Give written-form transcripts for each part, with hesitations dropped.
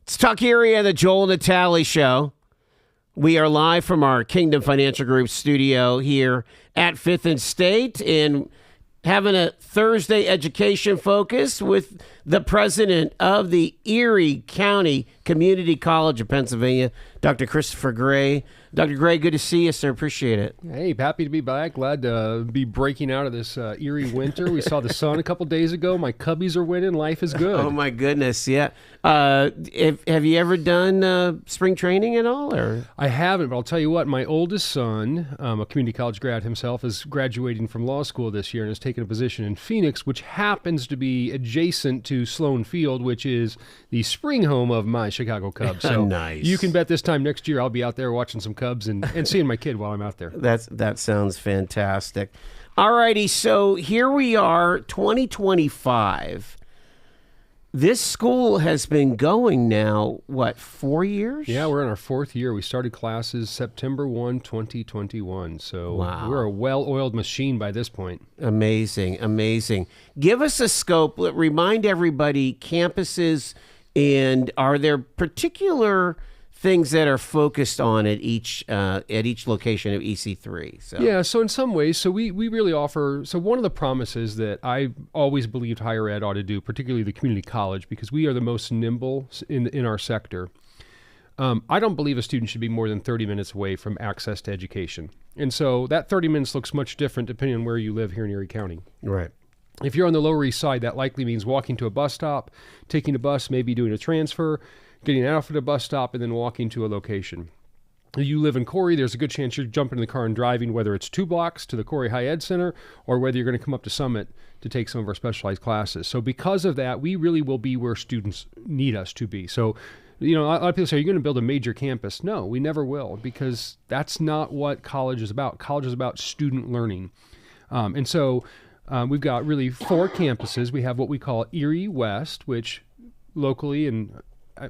It's Talk Erie and the Joel Natale Show. We are live from our Kingdom Financial Group studio here at 5th and State and having a Thursday education focus with the president of the Erie County Community College of Pennsylvania, Dr. Christopher Gray. Dr. Gray, good to see you, sir. Appreciate it. Hey, happy to be back. Glad to be breaking out of this Erie winter. We saw the sun a couple days ago. My cubbies are winning. Life is good. Oh, my goodness. Yeah. Have you ever done spring training at all? Or? I haven't, but I'll tell you what. My oldest son, a community college grad himself, is graduating from law school this year and has taken a position in Phoenix, which happens to be adjacent to Sloan Field, which is the spring home of my Chicago Cubs. So nice. You can bet this time next year I'll be out there watching some Cubs and seeing my kid while I'm out there. That sounds fantastic. All righty, so here we are, 2025. This school has been going now, 4 years? Yeah, we're in our fourth year. We started classes September 1, 2021. So Wow. We're a well-oiled machine by this point. Amazing, amazing. Give us a scope. Remind everybody campuses, and are there particular things that are focused on at each location of EC3? Yeah, so in some ways, so we really offer, so one of the promises that I always believed higher ed ought to do, particularly the community college, because we are the most nimble in our sector. I don't believe a student should be more than 30 minutes away from access to education. And so that 30 minutes looks much different depending on where you live here in Erie County. Right. If you're on the Lower East Side, that likely means walking to a bus stop, taking a bus, maybe doing a transfer, getting out at a bus stop, and then walking to a location. If you live in Corey, there's a good chance you're jumping in the car and driving, whether it's 2 blocks to the Corey High Ed Center or whether you're going to come up to Summit to take some of our specialized classes. So because of that, we really will be where students need us to be. So, a lot of people say, are you going to build a major campus? No, we never will, because that's not what college is about. College is about student learning. And so we've got really 4 campuses. We have what we call Erie West, which locally, and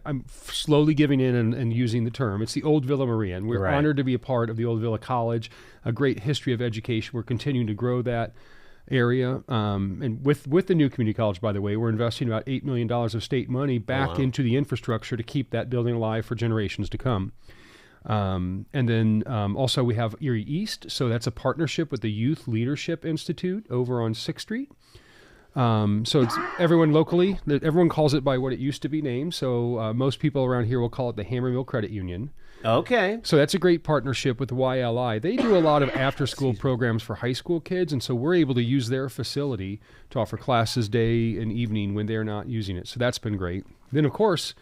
I'm slowly giving in and using the term, it's the Old Villa Maria, and we're Right. honored to be a part of the Old Villa College, a great history of education. We're continuing to grow that area. And with the new community college, by the way, we're investing about $8 million of state money back into the infrastructure to keep that building alive for generations to come. And then also we have Erie East. So that's a partnership with the Youth Leadership Institute over on 6th Street. So it's everyone locally, everyone calls it by what it used to be named. So most people around here will call it the Hammermill Credit Union. Okay. So that's a great partnership with the YLI. They do a lot of after-school programs for high school kids, and so we're able to use their facility to offer classes day and evening when they're not using it. So that's been great. Then, of course,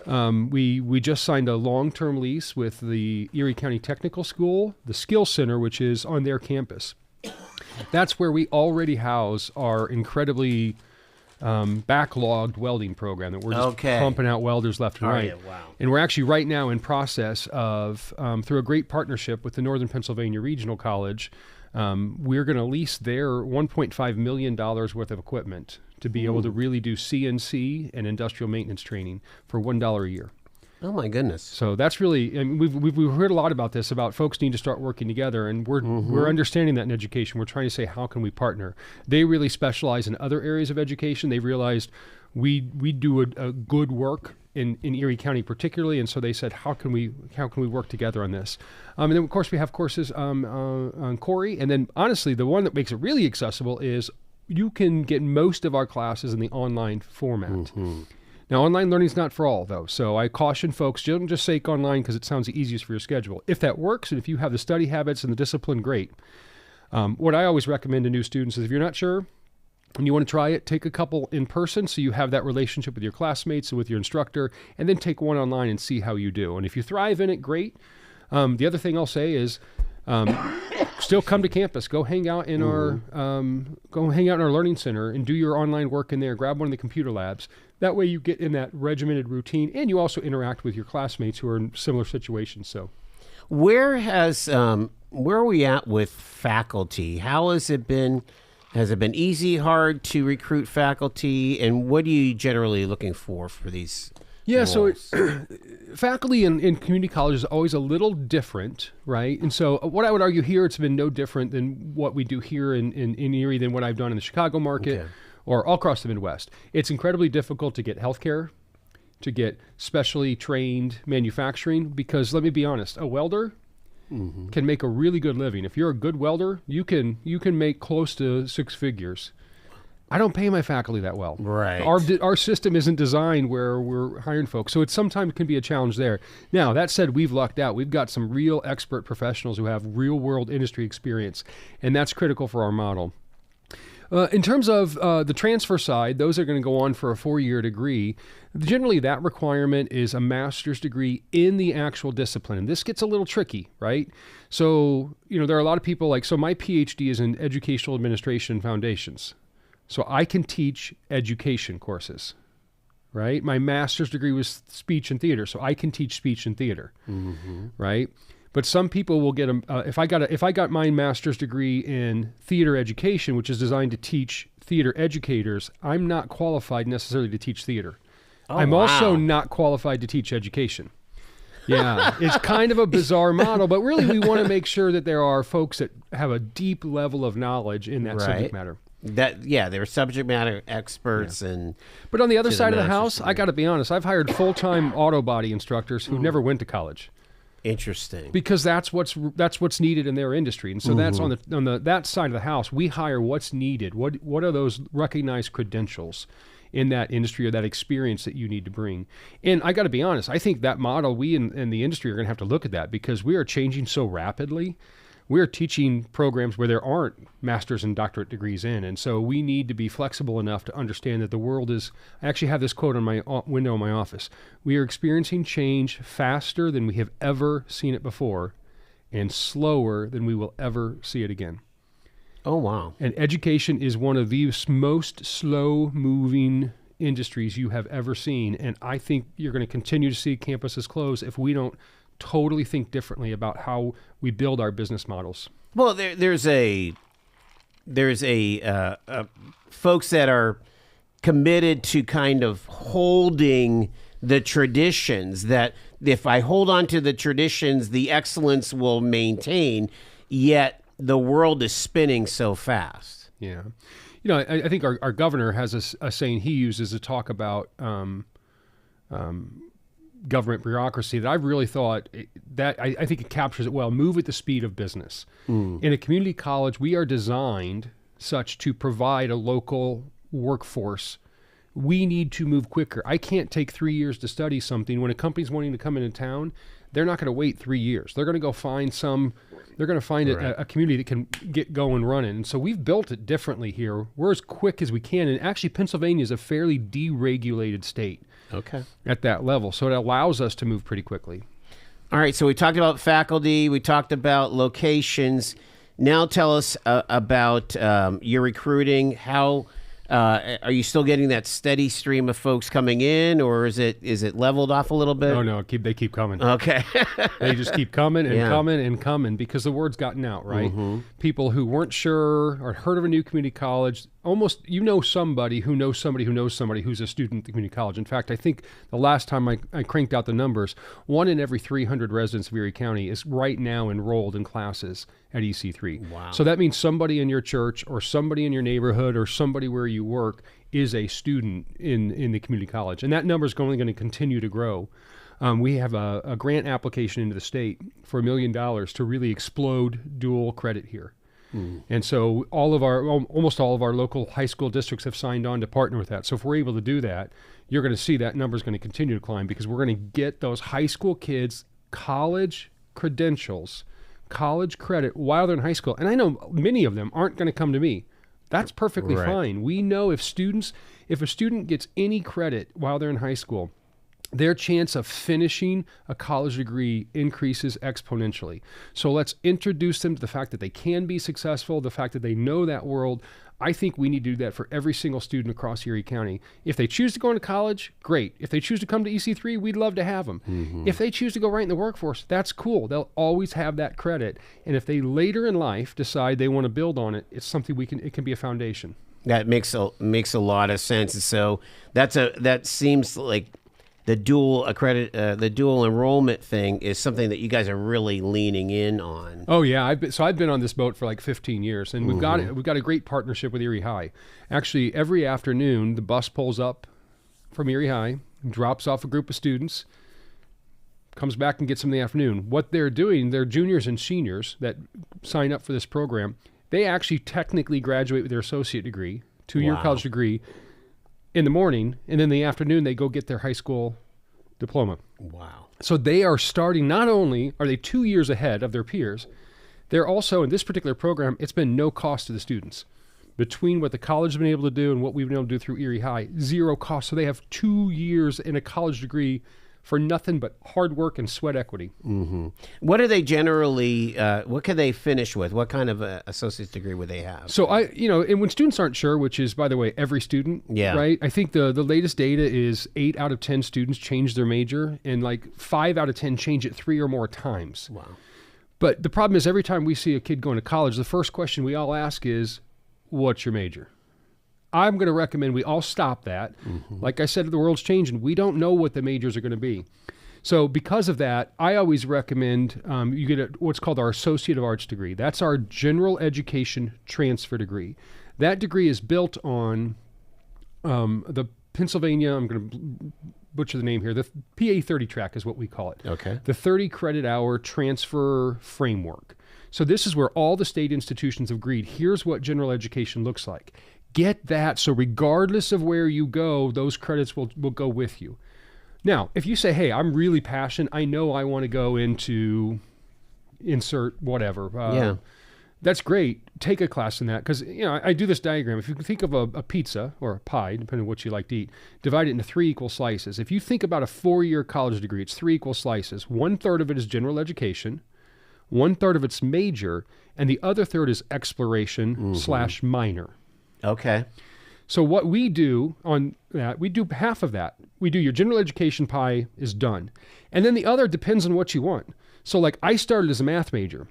we just signed a long-term lease with the Erie County Technical School, the Skills Center, which is on their campus. That's where we already house our incredibly backlogged welding program that we're just pumping out welders left and right. Wow. And we're actually right now in process of, through a great partnership with the Northern Pennsylvania Regional College, we're going to lease their $1.5 million worth of equipment to be able to really do CNC and industrial maintenance training for $1 a year. Oh, my goodness. So that's really, I mean, we've heard a lot about this, about folks need to start working together, and we're understanding that in education. We're trying to say, how can we partner? They really specialize in other areas of education. They realized we do a good work in Erie County particularly, and so they said, how can we work together on this? And then, of course, we have courses on Corey, and then, honestly, the one that makes it really accessible is you can get most of our classes in the online format. Now, online learning is not for all, though, so I caution folks, don't just say online because it sounds the easiest for your schedule. If that works, and if you have the study habits and the discipline, great. What I always recommend to new students is if you're not sure and you want to try it, take a couple in person so you have that relationship with your classmates and with your instructor, and then take one online and see how you do. And if you thrive in it, great. The other thing I'll say is still come to campus. Go hang out in our learning center and do your online work in there. Grab one of the computer labs. That way you get in that regimented routine, and you also interact with your classmates who are in similar situations. So, where are we at with faculty? How has it been? Has it been easy, hard to recruit faculty, and what are you generally looking for these? Yeah, so faculty in community college is always a little different, right? And so what I would argue here, it's been no different than what we do here in Erie than what I've done in the Chicago market or all across the Midwest. It's incredibly difficult to get healthcare. to get specially trained manufacturing, because let me be honest, a welder can make a really good living. If you're a good welder, you can make close to 6 figures. I don't pay my faculty that well. Right. Our system isn't designed where we're hiring folks, so it sometimes can be a challenge there. Now, that said, we've lucked out. We've got some real expert professionals who have real-world industry experience, and that's critical for our model. In terms of the transfer side, those are going to go on for a 4-year degree. Generally, that requirement is a master's degree in the actual discipline. And this gets a little tricky, right? So, there are a lot of people so my PhD is in educational administration foundations. So I can teach education courses, right? My master's degree was speech and theater, so I can teach speech and theater, right? But some people will get if I got my master's degree in theater education, which is designed to teach theater educators, I'm not qualified necessarily to teach theater. I'm also not qualified to teach education. Yeah, it's kind of a bizarre model, but really we want to make sure that there are folks that have a deep level of knowledge in that subject matter. They're subject matter experts. But on the other side of the house, I got to be honest, I've hired full-time auto body instructors who never went to college. Interesting. Because that's what's needed in their industry, and so that's on that side of the house. We hire what's needed. What are those recognized credentials in that industry or that experience that you need to bring? And I got to be honest, I think that model, we in the industry are going to have to look at that, because we are changing so rapidly. We're teaching programs where there aren't master's and doctorate degrees in. And so we need to be flexible enough to understand that the world is, I actually have this quote on my window in my office. We are experiencing change faster than we have ever seen it before, and slower than we will ever see it again. Oh, wow. And education is one of the most slow-moving industries you have ever seen. And I think you're going to continue to see campuses close if we don't totally think differently about how we build our business models. Well, there's folks that are committed to kind of holding the traditions, that if I hold on to the traditions, the excellence will maintain, yet the world is spinning so fast. Yeah. I think our governor has a saying he uses to talk about government bureaucracy that I've really thought that I think it captures it well. Move at the speed of business. In a community college, we are designed such to provide a local workforce. We need to move quicker. I can't take 3 years to study something. When a company's wanting to come into town, they're not going to wait 3 years. They're going to go find a community that can get going running. And so we've built it differently here. We're as quick as we can. And actually, Pennsylvania is a fairly deregulated state. Okay. At that level. So it allows us to move pretty quickly. All right. So we talked about faculty. We talked about locations. Now tell us about your recruiting. How are you still getting that steady stream of folks coming in, or is it leveled off a little bit? Oh, no. They keep coming. Okay. They just keep coming and coming and coming, because the word's gotten out, right? People who weren't sure or heard of a new community college, almost somebody who knows somebody who knows somebody who's a student at the community college. In fact, I think the last time I cranked out the numbers, 1 in every 300 residents of Erie County is right now enrolled in classes at EC3. Wow. So that means somebody in your church or somebody in your neighborhood or somebody where you work is a student in the community college. And that number is only going to continue to grow. We have a grant application into the state for $1 million to really explode dual credit here. And so almost all of our local high school districts have signed on to partner with that. So if we're able to do that, you're going to see that number is going to continue to climb, because we're going to get those high school kids college credentials, college credit while they're in high school. And I know many of them aren't going to come to me. That's perfectly fine. We know if a student gets any credit while they're in high school, their chance of finishing a college degree increases exponentially. So let's introduce them to the fact that they can be successful, the fact that they know that world. I think we need to do that for every single student across Erie County. If they choose to go into college, great. If they choose to come to EC3, we'd love to have them. If they choose to go right in the workforce, that's cool. They'll always have that credit. And if they later in life decide they want to build on it, it's something it can be a foundation. That makes a lot of sense. And so that seems like the dual enrollment thing is something that you guys are really leaning in on. Oh yeah, I've been on this boat for like 15 years, and we've got a great partnership with Erie High. Actually, every afternoon the bus pulls up from Erie High, drops off a group of students, comes back and gets them in the afternoon. What they're doing, they're juniors and seniors that sign up for this program. They actually technically graduate with their associate degree, 2-year college degree, in the morning, and then in the afternoon they go get their high school diploma. Wow. So they are starting, not only are they 2 years ahead of their peers, they're also, in this particular program, it's been no cost to the students. Between what the college has been able to do and what we've been able to do through Erie High, zero cost. So they have 2 years in a college degree for nothing but hard work and sweat equity. Mm-hmm. What are they generally, what can they finish with? What kind of associate's degree would they have? So and when students aren't sure, which is, by the way, every student, right? I think the latest data is 8 out of 10 students change their major, and like 5 out of 10 change it 3 or more times. Wow. But the problem is every time we see a kid going to college, the first question we all ask is, what's your major? I'm going to recommend we all stop that. Mm-hmm. Like I said, the world's changing. We don't know what the majors are going to be. So because of that, I always recommend you get what's called our Associate of Arts degree. That's our general education transfer degree. That degree is built on the Pennsylvania, I'm going to butcher the name here, the PA 30 track is what we call it. Okay. The 30 credit hour transfer framework. So this is where all the state institutions have agreed, here's what general education looks like. Get that, so regardless of where you go, those credits will go with you. Now, if you say, hey, I'm really passionate, I know I want to go into insert whatever. That's great. Take a class in that, because I do this diagram. If you can think of a pizza or a pie, depending on what you like to eat, divide it into 3 equal slices. If you think about a 4-year college degree, it's 3 equal slices. 1/3 of it is general education, 1/3 of it's major, and the other third is exploration / minor. Okay. So what we do on that, we do half of that. We do your general education pie is done. And then the other depends on what you want. So like I started as a math major.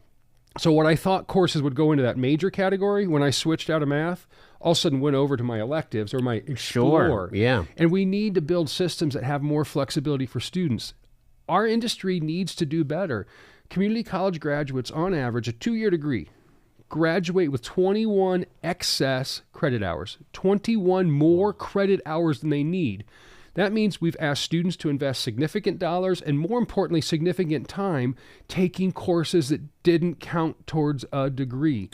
So what I thought courses would go into that major category, when I switched out of math, all of a sudden went over to my electives or my explore. Sure, yeah. And we need to build systems that have more flexibility for students. Our industry needs to do better. Community college graduates, on average, a 2-year degree, graduate with 21 excess credit hours, 21 more credit hours than they need. That means we've asked students to invest significant dollars and, more importantly, significant time taking courses that didn't count towards a degree.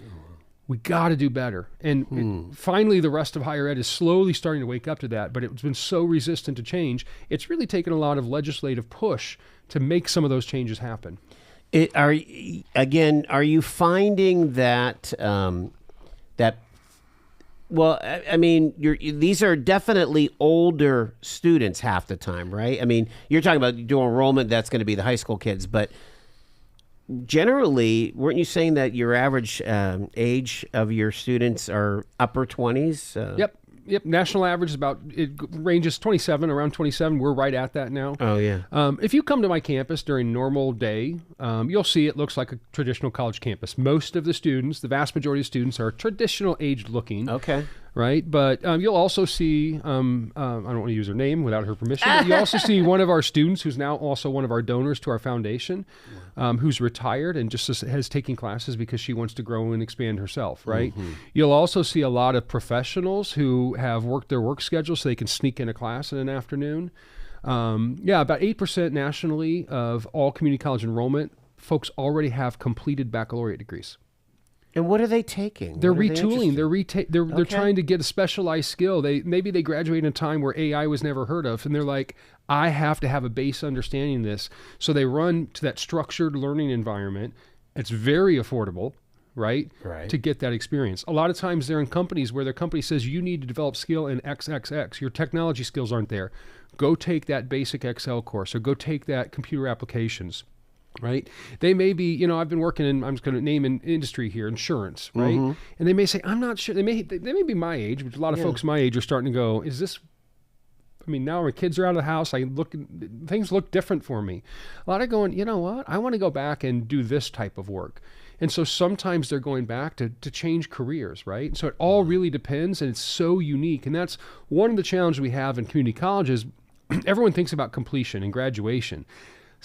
We got to do better. And finally, the rest of higher ed is slowly starting to wake up to that, but it's been so resistant to change. It's really taken a lot of legislative push to make some of those changes happen. Are you finding that well, I mean, these are definitely older students half the time, right? I mean, you're talking about dual enrollment, that's going to be the high school kids, but generally, weren't you saying that your average age of your students are upper 20s? Yep. National average is it ranges 27, around 27. We're right at that now. Oh, yeah. If you come to my campus during normal day, you'll see it looks like a traditional college campus. Most of the students, the vast majority of students, are traditional aged looking. Okay. Right? But you'll also see, I don't want to use her name without her permission, but you also see one of our students who's now also one of our donors to our foundation, who's retired and just has taken classes because she wants to grow and expand herself, right? Mm-hmm. You'll also see a lot of professionals who have worked their work schedule so they can sneak in a class in an afternoon. About 8% nationally of all community college enrollment, folks already have completed baccalaureate degrees. And what are they taking? They're retooling. They're trying to get a specialized skill. Maybe they graduate in a time where AI was never heard of, and they're like, I have to have a base understanding of this. So they run to that structured learning environment. It's very affordable, right? To get that experience. A lot of times they're in companies where their company says you need to develop skill in XXX. Your technology skills aren't there. Go take that basic Excel course or go take that computer applications. Right? They may be, I'm been working in, I'm just going to name an industry here, insurance, right? Mm-hmm. And they may say, I'm not sure. They may be my age, but a lot of folks my age are starting to go, now my kids are out of the house. Things look different for me. A lot of going, you know what? I want to go back and do this type of work. And so sometimes they're going back to change careers, right? So it all really depends, and it's so unique. And that's one of the challenges we have in community colleges. Everyone thinks about completion and graduation.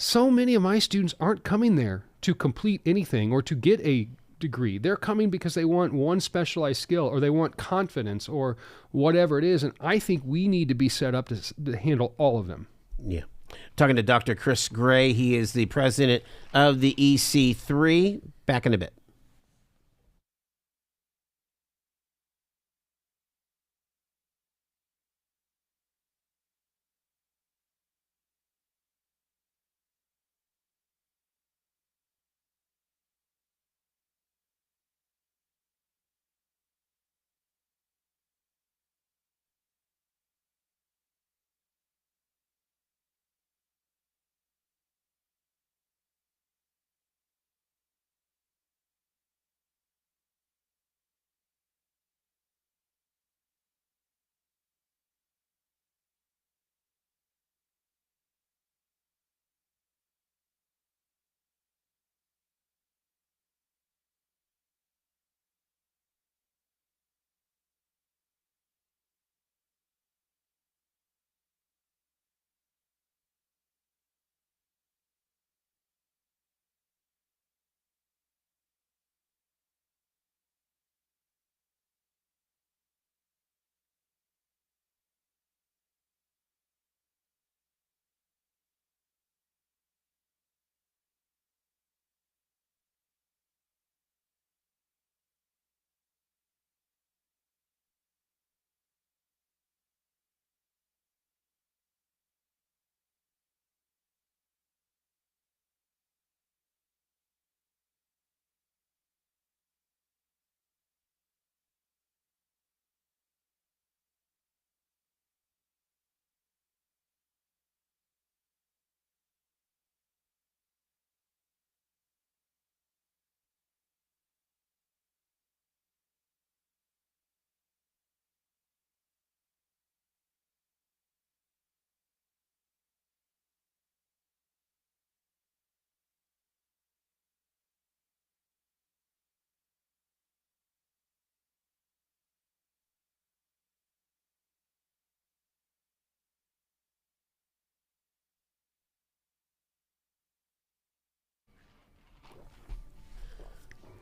So many of my students aren't coming there to complete anything or to get a degree. They're coming because they want one specialized skill, or they want confidence, or whatever it is. And I think we need to be set up to handle all of them. Yeah. Talking to Dr. Chris Gray. He is the president of the EC3. Back in a bit.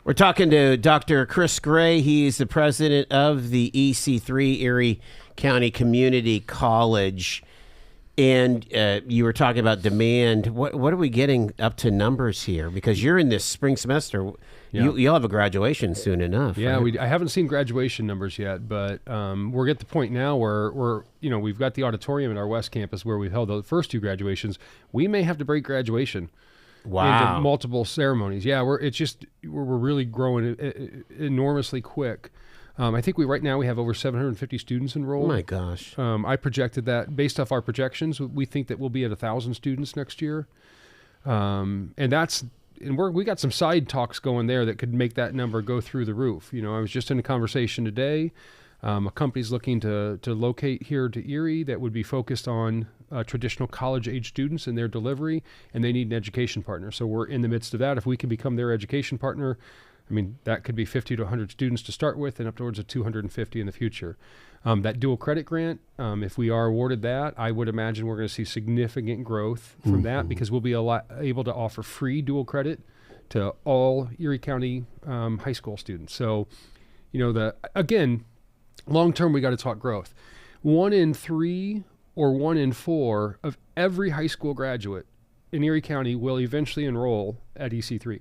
We're talking to Dr. Chris Gray. He's the president of the EC3, Erie County Community College. And you were talking about demand. What are we getting up to numbers here? Because you're in this spring semester. Yeah. You'll have a graduation soon enough. Yeah, right? I haven't seen graduation numbers yet, but we're at the point now where we've got the auditorium at our West Campus where we've held the first two graduations. We may have to break graduation. Wow. Into multiple ceremonies. Yeah, we're really growing enormously quick. I think right now we have over 750 students enrolled. Oh my gosh. I projected that based off our projections. We think that we'll be at 1,000 students next year. We got some side talks going there that could make that number go through the roof. I was just in a conversation today. A company's looking to locate here to Erie that would be focused on traditional college-age students and their delivery, and they need an education partner. So we're in the midst of that. If we can become their education partner, that could be 50 to 100 students to start with and upwards of 250 in the future. That dual credit grant, if we are awarded that, I would imagine we're going to see significant growth from that, because we'll be able to offer free dual credit to all Erie County high school students. So, again, long term, we got to talk growth. 1 in 3 or 1 in 4 of every high school graduate in Erie County will eventually enroll at EC3.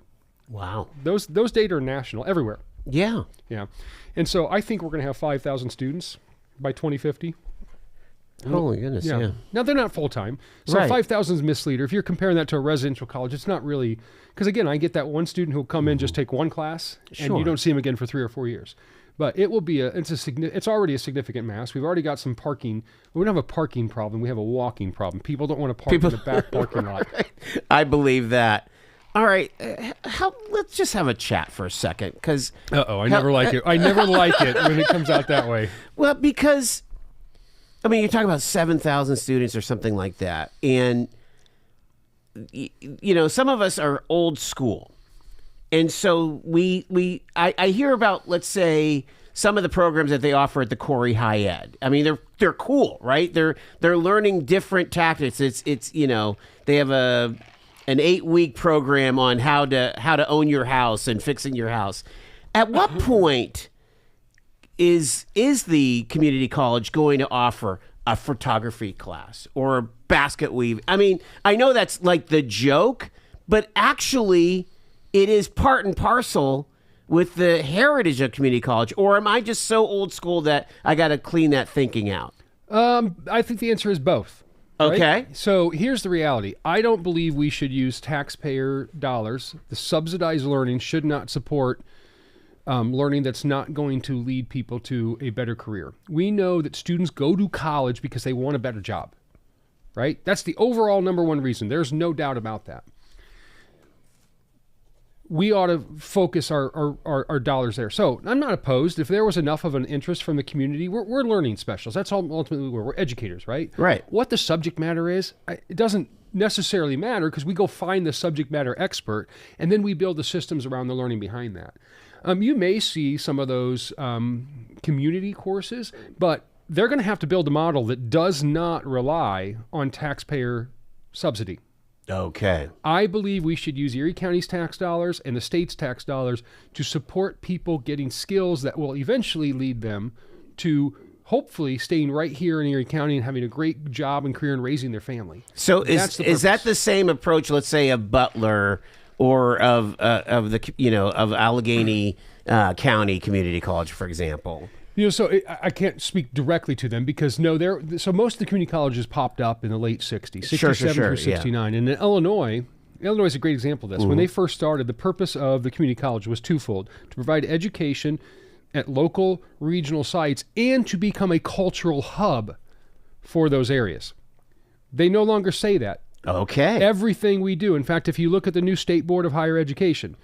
Wow. Those data are national, everywhere. Yeah. Yeah. And so I think we're going to have 5,000 students by 2050. Holy goodness, yeah. Now, they're not full-time. So Right. 5,000 is misleader. If you're comparing that to a residential college, it's not really, because again, I get that one student who'll come in, just take one class, and Sure. you don't see him again for 3 or 4 years. But it will be it's already a significant mass. We've already got some parking. We don't have a parking problem. We have a walking problem. People don't want to park in the back parking lot. I believe that. All right, let's just have a chat for a second, because I never like it. I never like it when it comes out that way. well, because you're talking about 7,000 students or something like that, and some of us are old school, and so I hear about, let's say, some of the programs that they offer at the Corey High Ed. They're cool, right? They're learning different tactics. It's they have an 8-week program on how to own your house and fixing your house. At what point is the community college going to offer a photography class or a basket weave? I mean, I know that's like the joke, but actually it is part and parcel with the heritage of community college. Or am I just so old school that I got to clean that thinking out? I think the answer is both. Right? Okay. So here's the reality. I don't believe we should use taxpayer dollars. The subsidized learning should not support learning that's not going to lead people to a better career. We know that students go to college because they want a better job, right? That's the overall number one reason. There's no doubt about that. We ought to focus our dollars there. So I'm not opposed. If there was enough of an interest from the community, we're learning specialists. That's all ultimately we're educators, right? Right. What the subject matter is, it doesn't necessarily matter because we go find the subject matter expert and then we build the systems around the learning behind that. You may see some of those community courses, but they're going to have to build a model that does not rely on taxpayer subsidy. Okay. I believe we should use Erie County's tax dollars and the state's tax dollars to support people getting skills that will eventually lead them to hopefully staying right here in Erie County and having a great job and career and raising their family. So is that the same approach, let's say, of Butler or of Allegheny County Community College, for example? So I can't speak directly to them because so most of the community colleges popped up in the late 60s, 67 through 69. Yeah. And in Illinois is a great example of this. Mm-hmm. When they first started, the purpose of the community college was twofold: to provide education at local regional sites and to become a cultural hub for those areas. They no longer say that. Okay. Everything we do. In fact, if you look at the new State Board of Higher Education,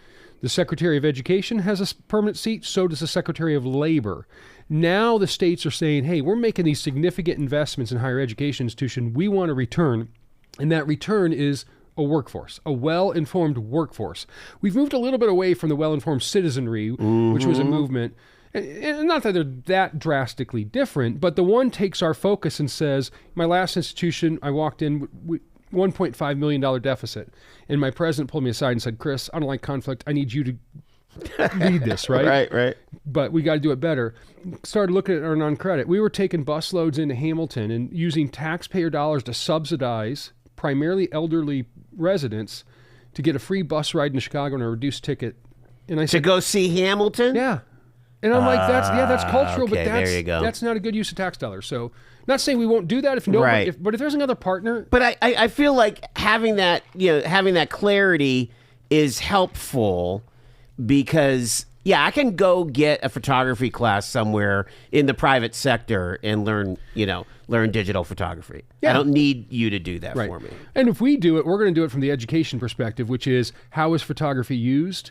the Secretary of Education has a permanent seat, so does the Secretary of Labor. Now the states are saying, hey, we're making these significant investments in higher education institution. We want a return, and that return is a workforce, a well-informed workforce. We've moved a little bit away from the well-informed citizenry, mm-hmm. which was a movement. And not that they're that drastically different, but the one takes our focus and says, my last institution, I walked in, $1.5 million deficit. And my president pulled me aside and said, Chris, I don't like conflict. I need you to lead this, right? Right. But we got to do it better. Started looking at our non-credit. We were taking bus loads into Hamilton and using taxpayer dollars to subsidize primarily elderly residents to get a free bus ride in Chicago and a reduced ticket. And I said, to go see Hamilton? Yeah. And I'm like, that's cultural, okay, but there you go. That's not a good use of tax dollars. So not saying we won't do that but if there's another partner. But I feel like having that clarity is helpful because I can go get a photography class somewhere in the private sector and learn digital photography. Yeah. I don't need you to do that for me. And if we do it, we're going to do it from the education perspective, which is how is photography used?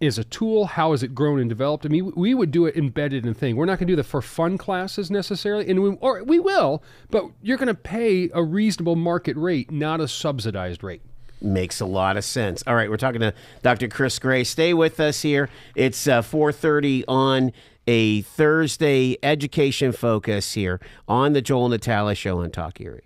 Is a tool, how has it grown and developed? I mean, we would do it embedded in thing. We're not going to do the for fun classes necessarily, and we will, but you're going to pay a reasonable market rate, not a subsidized rate. Makes a lot of sense. All right, we're talking to Dr. Chris Gray. Stay with us here. It's 4:30 on a Thursday education focus here on the Joel and Natalia Show on Talk Erie.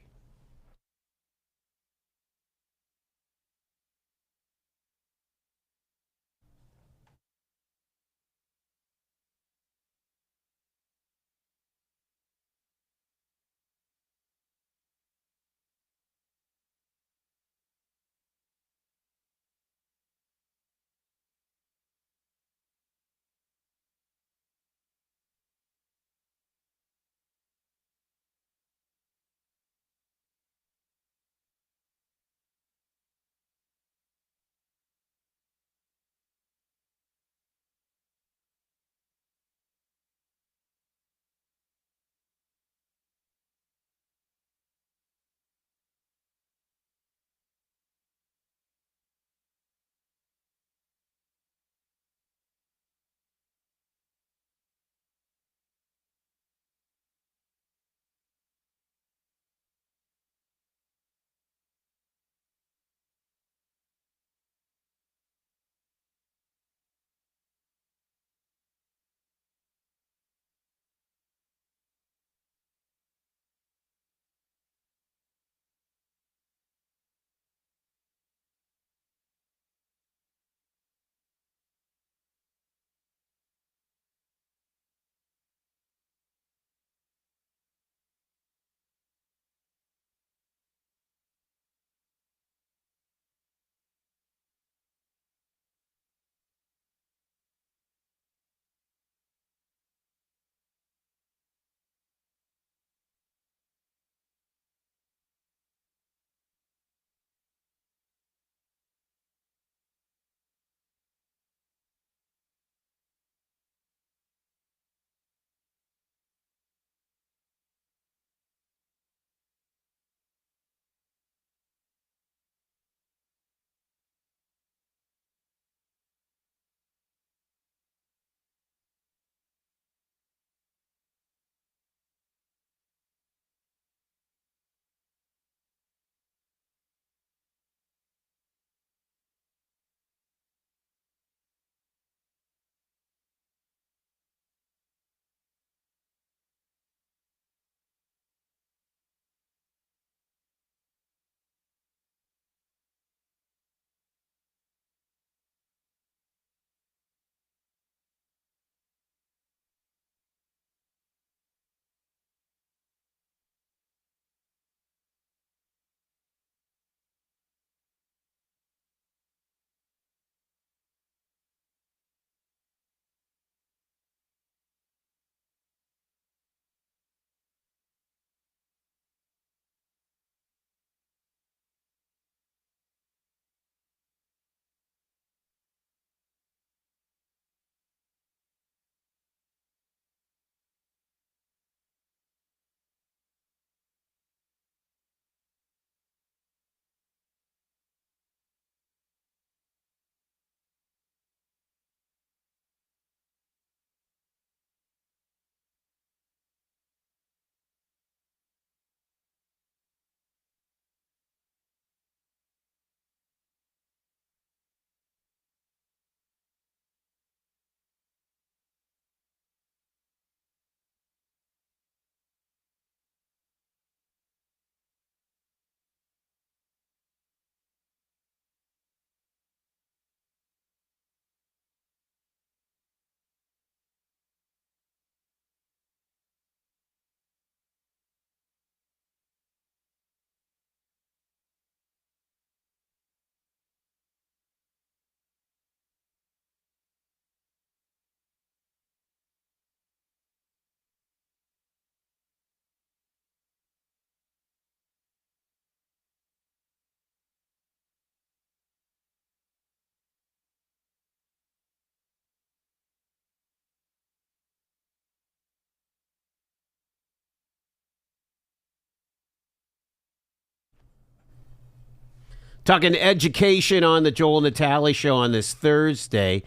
Talking education on the Joel Natale Show on this Thursday.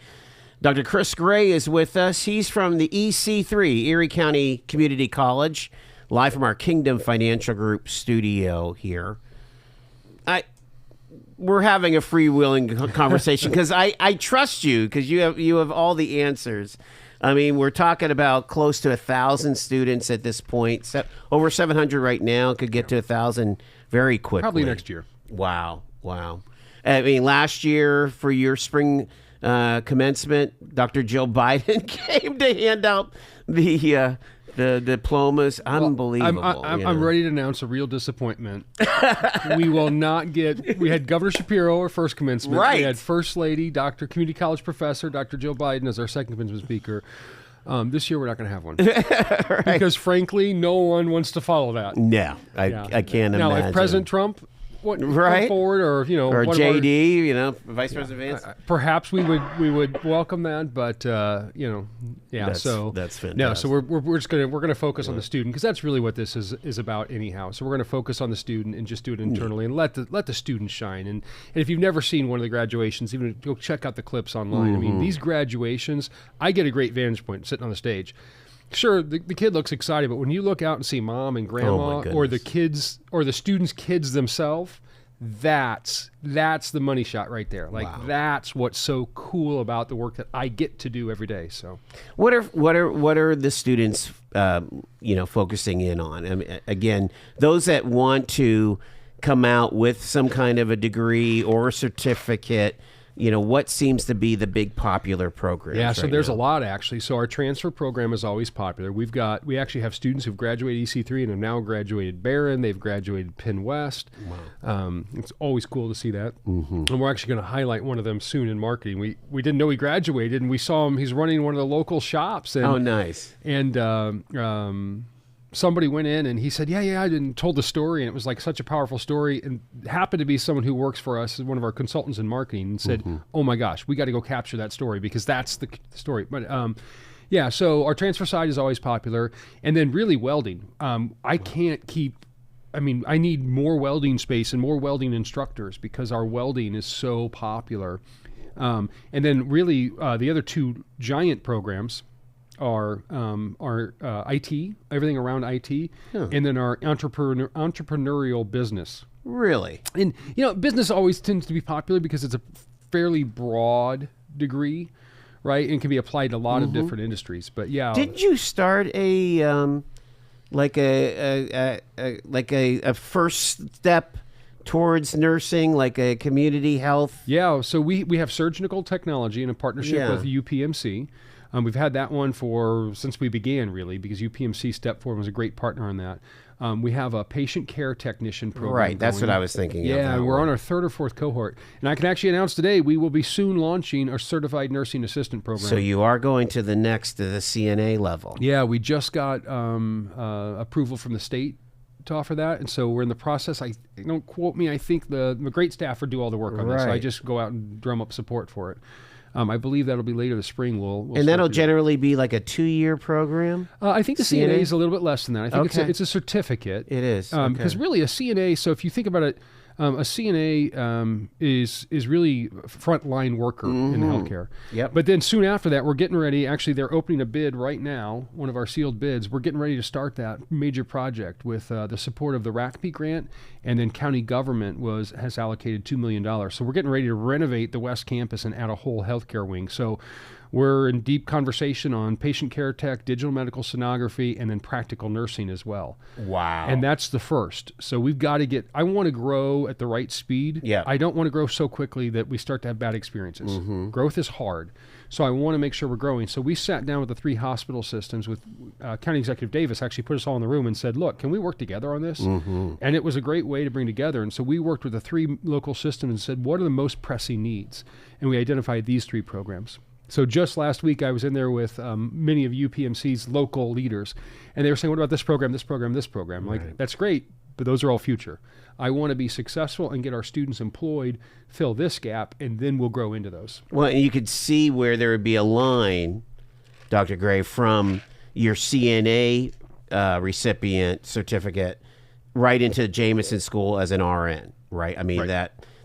Dr. Chris Gray is with us. He's from the EC3, Erie County Community College, live from our Kingdom Financial Group studio here. We're having a freewheeling conversation because I trust you because you have all the answers. I mean, we're talking about close to 1,000 students at this point. Over 700 right now. Could get to 1,000 very quickly. Probably next year. Wow. I mean, last year for your spring commencement, Dr. Jill Biden came to hand out the diplomas. Unbelievable. I'm ready to announce a real disappointment. We will not get. We had Governor Shapiro, our first commencement. Right. We had First Lady, Dr. Community College Professor, Dr. Jill Biden as our second commencement speaker. This year we're not going to have one Right. because, frankly, no one wants to follow that. No, I can't imagine. Now, if President Trump come forward, or or JD, Vice President Vance, perhaps we would welcome that. But that's fantastic. No, so we're just gonna focus on the student because that's really what this is about anyhow. So we're gonna focus on the student and just do it internally and let the student shine. And if you've never seen one of the graduations, even go check out the clips online. I mean, these graduations, I get a great vantage point sitting on the stage. Sure, the kid looks excited, but when you look out and see mom and grandma or the kids or the students' kids themselves, that's the money shot right there. Like that's what's so cool about the work that I get to do every day. So, what are the students focusing in on? I mean, again, those that want to come out with some kind of a degree or a certificate. What seems to be the big popular program? Yeah, so there's a lot actually. So our transfer program is always popular. We actually have students who've graduated EC3 and have now graduated Barron. They've graduated Penn West. Wow. It's always cool to see that. Mm-hmm. And we're actually going to highlight one of them soon in marketing. We didn't know he graduated, and we saw him. He's running one of the local shops. And, oh, nice. And somebody went in and he said, yeah, and told the story, and it was like such a powerful story, and happened to be someone who works for us, one of our consultants in marketing, and said, oh my gosh, we got to go capture that story because that's the story. But so our transfer side is always popular, and then really welding. I need more welding space and more welding instructors because our welding is so popular. And then really the other two giant programs are IT, everything around IT, and then our entrepreneurial business. Really? And, business always tends to be popular because it's a fairly broad degree, right? And can be applied to a lot of different industries. But yeah. Did you start a first step towards nursing, like a community health? Yeah, so we have surgical technology in a partnership with UPMC. We've had that one since we began, really, because UPMC Step Forward was a great partner on that. We have a patient care technician program. Right, that's what I was thinking. Yeah, and we're on our third or fourth cohort. And I can actually announce today we will be soon launching our certified nursing assistant program. So you are going to the CNA level. Yeah, we just got approval from the state to offer that, and so we're in the process. Don't quote me. I think the great staff would do all the work on this. So I just go out and drum up support for it. I believe that'll be later this spring. We'll and that'll generally be like a 2-year program? I think the CNA is a little bit less than that. I think it's a certificate. It is. Because really a CNA, so if you think about it, a CNA is really a frontline worker in healthcare. Yep. But then soon after that, we're getting ready. Actually, they're opening a bid right now, one of our sealed bids. We're getting ready to start that major project with the support of the RACP grant, and then county government has allocated $2 million. So we're getting ready to renovate the West Campus and add a whole healthcare wing. So we're in deep conversation on patient care tech, digital medical sonography, and then practical nursing as well. Wow. And that's the first. So we've got to I want to grow at the right speed. Yeah. I don't want to grow so quickly that we start to have bad experiences. Growth is hard. So I want to make sure we're growing. So we sat down with the 3 hospital systems with County Executive Davis actually put us all in the room and said, look, can we work together on this? And it was a great way to bring together. And so we worked with the 3 local systems and said, what are the most pressing needs? And we identified these 3 programs. So just last week, I was in there with many of UPMC's local leaders, and they were saying, what about this program, this program, this program? Right. Like, that's great, but those are all future. I want to be successful and get our students employed, fill this gap, and then we'll grow into those. Well, and you could see where there would be a line, Dr. Gray, from your CNA recipient certificate right into Jameson School as an RN, right? I mean,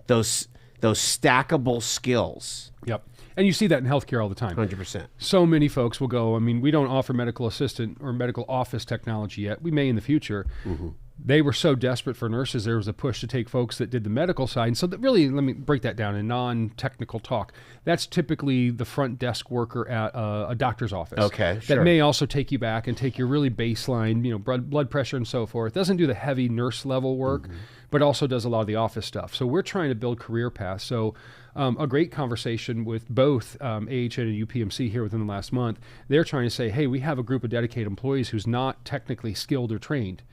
those stackable skills. Yep. And you see that in healthcare all the time. 100%. So many folks will go, I mean, we don't offer medical assistant or medical office technology yet. We may in the future. Mm-hmm. They were so desperate for nurses, there was a push to take folks that did the medical side. And so that really, let me break that down in non-technical talk. That's typically the front desk worker at a doctor's office. Okay, sure. That may also take you back and take your really baseline, blood pressure and so forth. Doesn't do the heavy nurse level work, but also does a lot of the office stuff. So we're trying to build career paths. So a great conversation with both AHN and UPMC here within the last month. They're trying to say, hey, we have a group of dedicated employees who's not technically skilled or trained.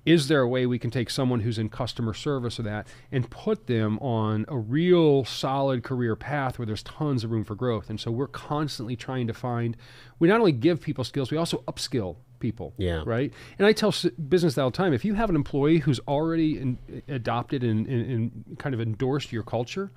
Is there a way we can take someone who's in customer service or that and put them on a real solid career path where there's tons of room for growth? And so we're constantly trying to find, we not only give people skills, we also upskill people. Yeah. Right. And I tell business all the time, if you have an employee who's already adopted and kind of endorsed your culture,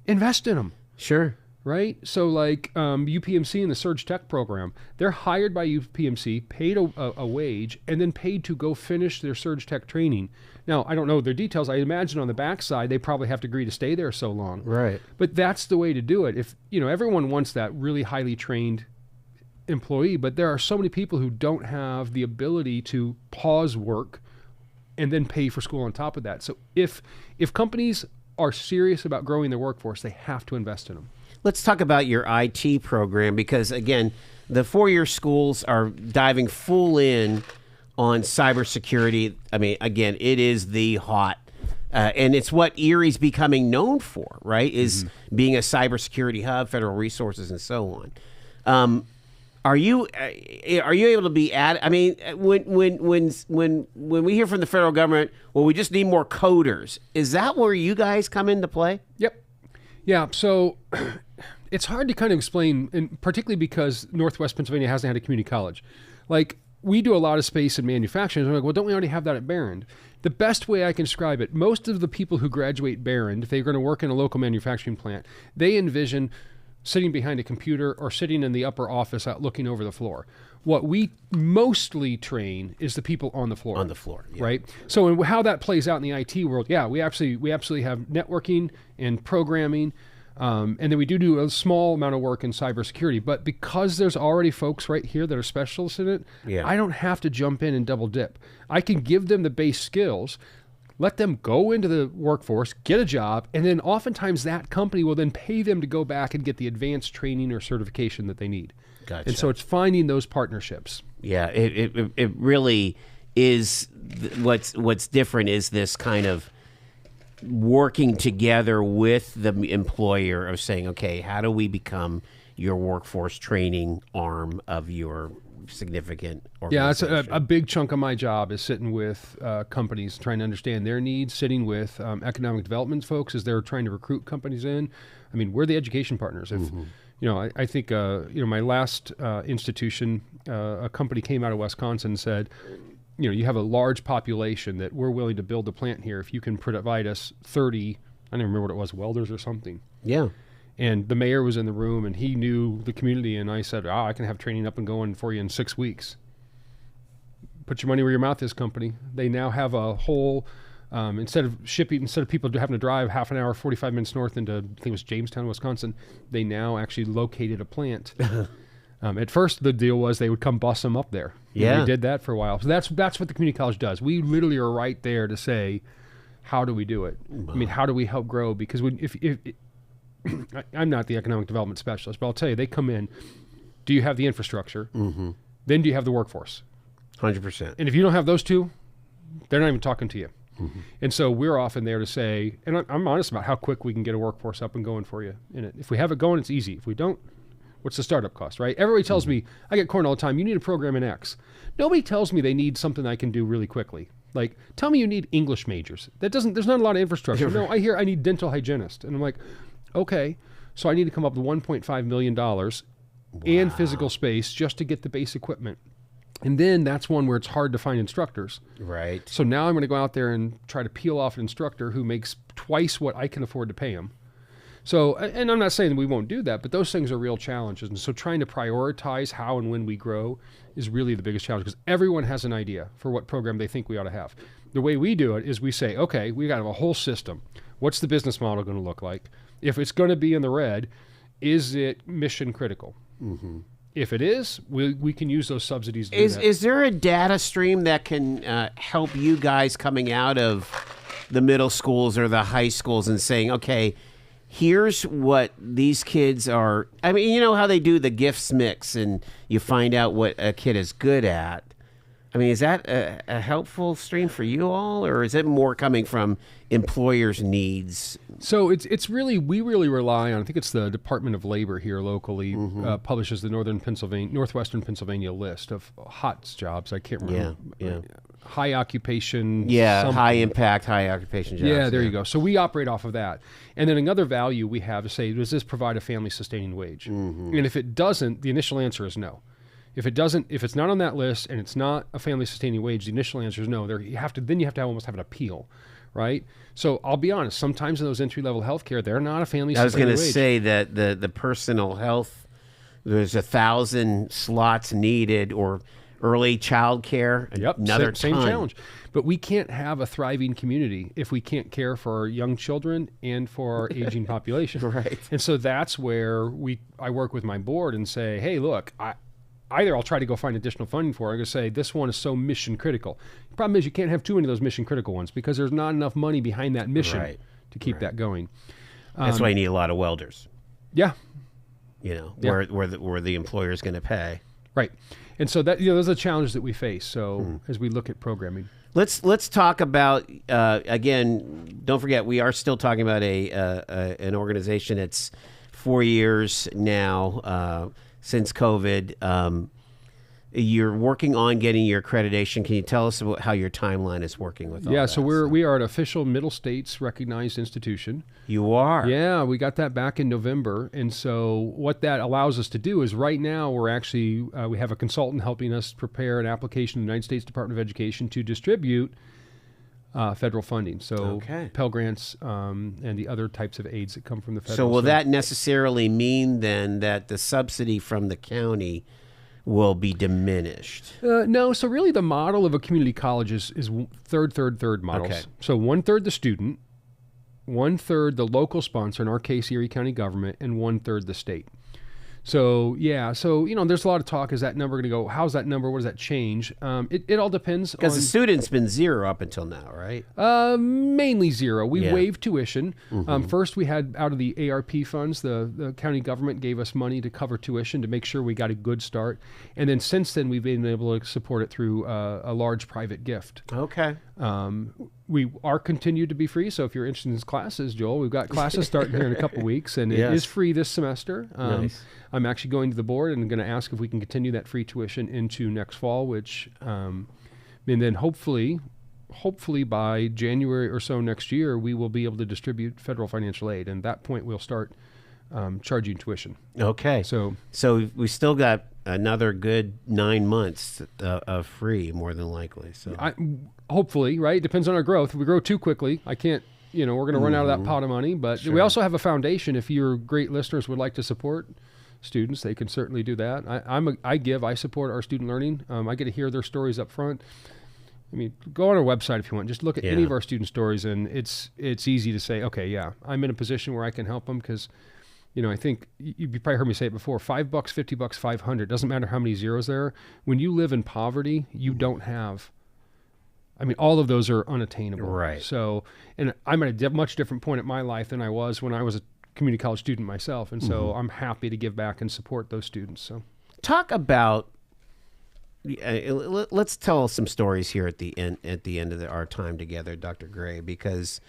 invest in them. Sure. Right? So like UPMC in the Surge Tech program, they're hired by UPMC, paid a wage, and then paid to go finish their Surge Tech training. Now, I don't know their details. I imagine on the backside, they probably have to agree to stay there so long. Right. But that's the way to do it. If, everyone wants that really highly trained employee, but there are so many people who don't have the ability to pause work and then pay for school on top of that. So if companies are serious about growing their workforce, they have to invest in them. Let's talk about your IT program because, again, the four-year schools are diving full in on cybersecurity. I mean, again, it is the hot, and it's what Erie's becoming known for, right, is being a cybersecurity hub, federal resources, and so on. Are you able to be added? I mean, when we hear from the federal government, well, we just need more coders. Is that where you guys come into play? Yep. Yeah. So it's hard to kind of explain, and particularly because Northwest Pennsylvania hasn't had a community college. Like, we do a lot of space in manufacturing. I'm like, well, don't we already have that at Barron? The best way I can describe it, most of the people who graduate Barron, if they're going to work in a local manufacturing plant, they envision sitting behind a computer or sitting in the upper office out looking over the floor. What we mostly train is the people on the floor. On the floor, yeah. Right? So how that plays out in the IT world, yeah, we absolutely have networking and programming, and then we do a small amount of work in cybersecurity. But because there's already folks right here that are specialists in it, yeah. I don't have to jump in and double dip. I can give them the base skills, let them go into the workforce, get a job, and then oftentimes that company will then pay them to go back and get the advanced training or certification that they need. Gotcha. And so it's finding those partnerships. Yeah, it really is. What's different is this kind of working together with the employer of saying, okay, how do we become your workforce training arm of your significant organization? Yeah, it's a big chunk of my job is sitting with companies, trying to understand their needs, sitting with economic development folks as they're trying to recruit companies in. I mean, we're the education partners. If I think my last institution, a company came out of Wisconsin and said, you have a large population that we're willing to build a plant here if you can provide us 30, I don't remember what it was, welders or something. Yeah. And the mayor was in the room, and he knew the community, and I said, I can have training up and going for you in 6 weeks. Put your money where your mouth is, company. They now have a whole, instead of people having to drive half an hour, 45 minutes north into, I think it was Jamestown, Wisconsin, they now actually located a plant. At first, the deal was they would come bus them up there. Yeah. We did that for a while. So that's what the community college does. We literally are right there to say, how do we do it? I mean, how do we help grow? Because if I'm not the economic development specialist, but I'll tell you, they come in, do you have the infrastructure? Mm-hmm. Then do you have the workforce? 100%. And if you don't have those two, they're not even talking to you. Mm-hmm. And so we're often there to say, and I'm honest about how quick we can get a workforce up and going for you in it. If we have it going, it's easy. If we don't, what's the startup cost, right? Everybody tells me, I get corn all the time, you need a program in X. Nobody tells me they need something I can do really quickly. Like, tell me you need English majors. There's not a lot of infrastructure. No, I hear I need dental hygienist. And I'm like, okay, so I need to come up with $1.5 million and physical space just to get the base equipment. And then that's one where it's hard to find instructors. Right. So now I'm going to go out there and try to peel off an instructor who makes twice what I can afford to pay him. So, and I'm not saying that we won't do that, but those things are real challenges. And so trying to prioritize how and when we grow is really the biggest challenge because everyone has an idea for what program they think we ought to have. The way we do it is we say, okay, we got to have a whole system. What's the business model going to look like? If it's going to be in the red, is it mission critical? Mm-hmm. If it is, we can use those subsidies to do that. Is there a data stream that can help you guys coming out of the middle schools or the high schools and saying, okay, here's what these kids are. I mean, you know how they do the gifts mix and you find out what a kid is good at. I mean, is that a helpful stream for you all, or is it more coming from employers' needs? So it's really, we really rely on, I think it's the Department of Labor here locally publishes the Northwestern Pennsylvania list of hot jobs. I can't remember. Yeah. High occupation. Yeah, something. high impact, high occupation jobs. Yeah, there you go. So we operate off of that. And then another value we have to say, does this provide a family sustaining wage? Mm-hmm. And if it doesn't, the initial answer is no. If it doesn't, if it's not on that list and it's not a family sustaining wage, the initial answer is no. You have to almost have an appeal, right? So I'll be honest, sometimes in those entry level healthcare, they're not a family sustaining wage. I was going to say that the personal health, there's 1,000 slots needed, or early child care, yep, another same challenge. But we can't have a thriving community if we can't care for our young children and for our aging population. Right. And so that's where I work with my board and say, hey, look, either I'll try to go find additional funding for it. I'm going to say this one is so mission critical. The problem is you can't have too many of those mission critical ones because there's not enough money behind that mission to keep that going. That's why you need a lot of welders. Yeah. Where the employer is going to pay. Right. And so that those are the challenges that we face. So as we look at programming, let's talk about again. Don't forget, we are still talking about an organization that's 4 years now since COVID. You're working on getting your accreditation. Can you tell us about how your timeline is working with all that? Yeah, so we are an official Middle States recognized institution. You are? Yeah, we got that back in November. And so what that allows us to do is right now we're actually, we have a consultant helping us prepare an application to the United States Department of Education to distribute federal funding. So Pell Grants and the other types of aids that come from the federal. So will that necessarily mean then that the subsidy from the county will be diminished? No. So really the model of a community college is third models. Okay. So 1/3 the student, 1/3 the local sponsor, in our case, Erie County government, and 1/3 the state. So, there's a lot of talk. Is that number going to go? How's that number? What does that change? It all depends. Because the student's been 0 up until now, right? Mainly 0. We waived tuition. First, we had out of the ARP funds, the county government gave us money to cover tuition to make sure we got a good start. And then since then, we've been able to support it through a large private gift. Okay. We are continued to be free. So if you're interested in these classes, Joel, we've got classes starting here in a couple weeks, and it is free this semester. Nice. I'm actually going to the board and going to ask if we can continue that free tuition into next fall, which, and then hopefully by January or so next year, we will be able to distribute federal financial aid. And at that point, we'll start charging tuition. Okay. So we still got another good 9 months of free, more than likely. So hopefully, right? It depends on our growth. If we grow too quickly, I can't. We're going to run out of that pot of money. But we also have a foundation. If your great listeners would like to support students, they can certainly do that. I support our student learning. I get to hear their stories up front. I mean, go on our website if you want. Just look at any of our student stories, and it's easy to say, okay, yeah, I'm in a position where I can help them because, I think you probably heard me say it before, $5, $50, $500. Doesn't matter how many zeros there are. When you live in poverty, you don't have. I mean, all of those are unattainable. Right. So, and I'm at a much different point in my life than I was when I was a community college student myself. And so I'm happy to give back and support those students. So talk about, let's tell some stories here at the end of our time together, Dr. Gray, because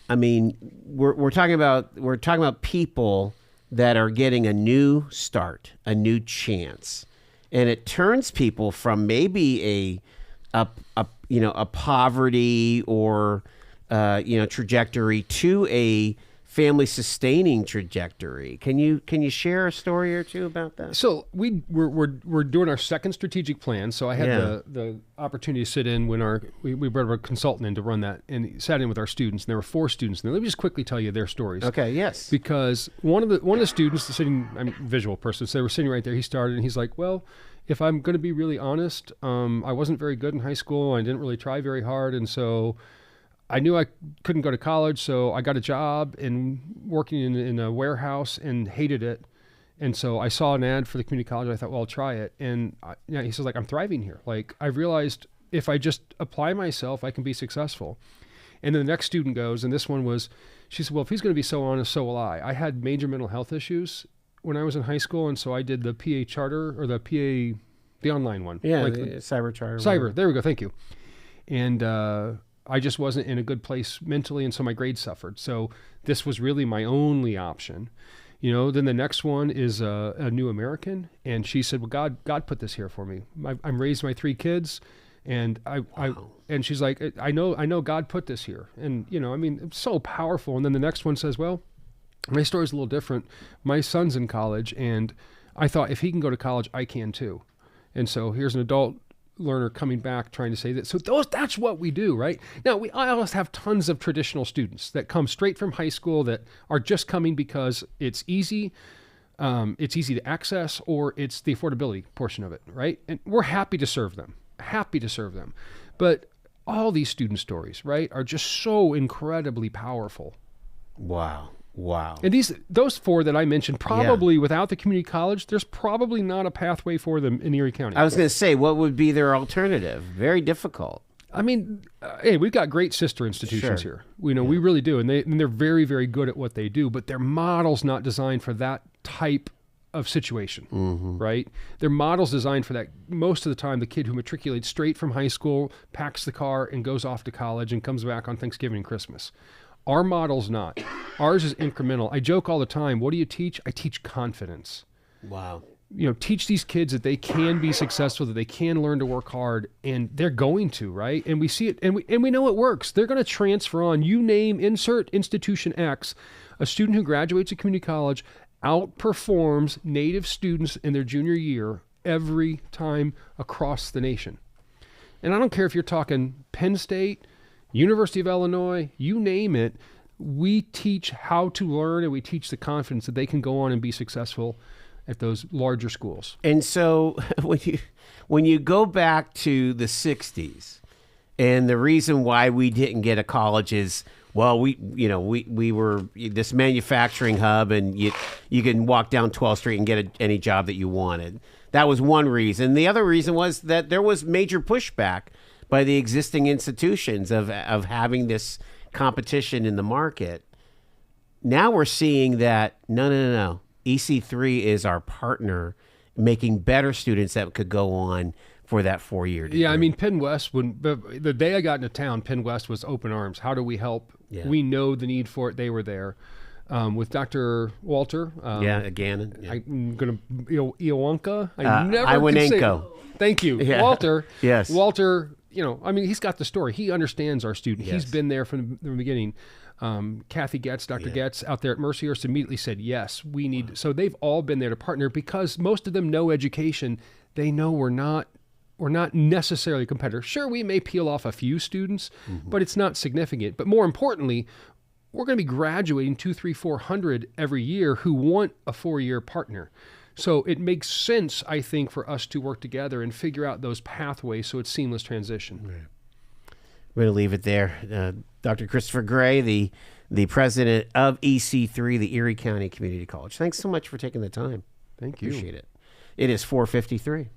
I mean, we're talking about people that are getting a new start, a new chance. And it turns people from maybe a poverty or trajectory to a family sustaining trajectory. Can you share a story or two about that? So we're doing our second strategic plan. So I had the opportunity to sit in when we brought a consultant in to run that, and he sat in with our students, and there were 4 students. And let me just quickly tell you their stories. Okay. Yes. Because one of the students sitting, I'm a visual person, so they were sitting right there. He started, and he's like, well, if I'm going to be really honest, I wasn't very good in high school. I didn't really try very hard. And so I knew I couldn't go to college, so I got a job and working in a warehouse and hated it. And so I saw an ad for the community college. I thought, well, I'll try it. And he says, like, I'm thriving here. Like, I realized if I just apply myself, I can be successful. And then the next student goes, and this one was, she said, well, if he's going to be so honest, so will I. I had major mental health issues when I was in high school, and so I did the PA charter, or the PA, the online one. Yeah, like the cyber charter. Cyber, there we go, thank you. And I just wasn't in a good place mentally, and so my grades suffered. So this was really my only option. You know, then the next one is a new American, and she said, well, God put this here for me. I'm raising my 3 kids, and and she's like, I know God put this here. And, you know, I mean, it's so powerful. And then the next one says, well, my story's a little different. My son's in college, and I thought if he can go to college, I can too. And so here's an adult learner coming back trying to say that. So that's what we do, right? Now, I always have tons of traditional students that come straight from high school that are just coming because it's easy to access, or it's the affordability portion of it, right? And we're happy to serve them. But all these student stories, right, are just so incredibly powerful. Wow. And those 4 that I mentioned, probably without the community college, there's probably not a pathway for them in Erie County. I was going to say, what would be their alternative? Very difficult. I mean, hey, we've got great sister institutions here. We really do, and they're very, very good at what they do. But their model's not designed for that type of situation, right? Their model's designed for that. Most of the time, the kid who matriculates straight from high school, packs the car, and goes off to college, and comes back on Thanksgiving and Christmas. Our model's not. Ours is incremental. I joke all the time. What do you teach? I teach confidence. Wow. You know, teach these kids that they can be successful, that they can learn to work hard, and they're going to, right? And we see it, and we know it works. They're going to transfer on. You name, insert institution X, a student who graduates at community college outperforms native students in their junior year every time across the nation. And I don't care if you're talking Penn State, University of Illinois, you name it, we teach how to learn, and we teach the confidence that they can go on and be successful at those larger schools. And so when you go back to the 60s, and the reason why we didn't get a college is, well, we were this manufacturing hub, and you can walk down 12th Street and get any job that you wanted. That was one reason. The other reason was that there was major pushback by the existing institutions of having this competition in the market. Now we're seeing that, no. EC3 is our partner, making better students that could go on for that 4-year degree. Yeah, I mean, Penn West, the day I got into town, Penn West was open arms. How do we help? Yeah. We know the need for it. They were there. With Dr. Walter. Gannon. Yeah. I'm going to, Iwanka. Iwanenko. Thank you. Yeah. Walter. Yes. Walter, I mean, he's got the story. He understands our student. Yes. He's been there from the beginning. Kathy Getz, Dr. Getz out there at Mercyhurst immediately said, yes, we need. So they've all been there to partner, because most of them know education. They know we're not necessarily competitors. Sure, we may peel off a few students, but it's not significant. But more importantly, we're going to be graduating 200, 300, 400 every year who want a 4-year partner. So it makes sense, I think, for us to work together and figure out those pathways so it's seamless transition. Right. We're going to leave it there. Dr. Christopher Gray, the president of EC3, the Erie County Community College. Thanks so much for taking the time. Thank you. Appreciate it. It is 4:53.